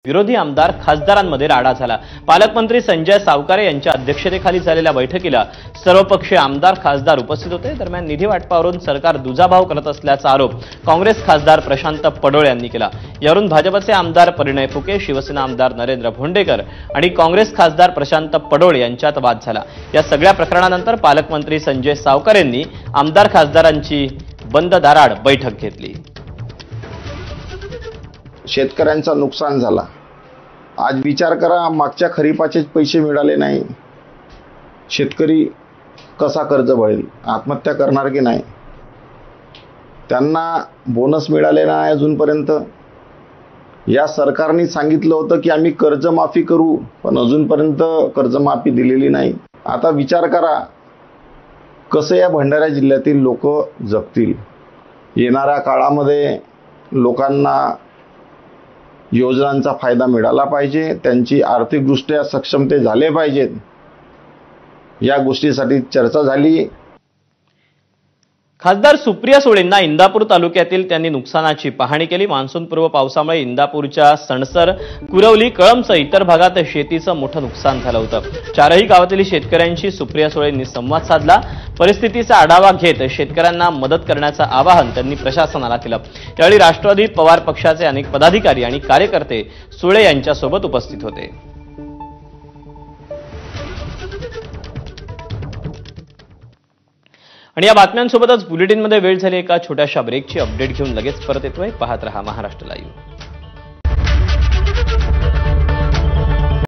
विरोधी आमदार खासदारांमध्ये राडा झाला। पालकमंत्री संजय सावकारे यांच्या अध्यक्षतेखाली झालेल्या बैठकीला सर्वपक्षीय आमदार खासदार उपस्थित होते। दरम्यान निधी वाटपावरून सरकार दुजाभाव करत असल्याचा आरोप काँग्रेस खासदार प्रशांत पडोळे यांनी केला। यावरून भाजपचे आमदार परिणय फुके, शिवसेना आमदार नरेंद्र भोंडेकर आणि काँग्रेस खासदार प्रशांत पडोळे यांच्यात वाद झाला। या सगळ्या प्रकरणानंतर पालकमंत्री संजय सावकारेंनी आमदार खासदारांची बंद दाराआड बैठक घेतली। शेतकऱ्यांचं नुकसान झाला। आज विचार करा, मागच्या खरीपाचे पैसे मिळाले नाही, शेतकरी कसा कर्ज भरेल, आत्महत्या करणार की नाही? त्यांना बोनस मिळाले नाही अजूनपर्यंत। या सरकारने सांगितलं होतं की आम्ही कर्जमाफी करू, पण अजूनपर्यंत कर्जमाफी दिलेली नाही। आता विचार करा, कसं या भंडारा जिल्ह्यातील लोक जगतील। येणाऱ्या काळामध्ये लोकांना योजनांचा फायदा मिळाला पाहिजे, त्यांची आर्थिकदृष्ट्या सक्षमते झाले पाहिजेत, या गोष्टीसाठी चर्चा झाली। खासदार सुप्रिया सुळेंना इंदापूर तालुक्यातील त्यांनी नुकसानाची पाहणी केली। मान्सूनपूर्व पावसामुळे इंदापूरच्या सणसर, कुरवली, कळंबसह इतर भागात शेतीचं मोठं नुकसान झालं होतं। चारही गावातील शेतकऱ्यांशी सुप्रिया सुळेंनी संवाद साधला। परिस्थितीचा आढावा घेत शेतकऱ्यांना मदत करण्याचं आवाहन त्यांनी प्रशासनाला केलं। यावेळी राष्ट्रवादी पवार पक्षाचे अनेक पदाधिकारी आणि कार्यकर्ते सुळे यांच्यासोबत उपस्थित होते। आणि या बातम्यांसोबतच बुलेटिनमध्ये वेळ झाली एका छोट्याशा ब्रेकची। अपडेट घेऊन लगेच परत येतोय। पाहत रहा महाराष्ट्र लाईव्ह।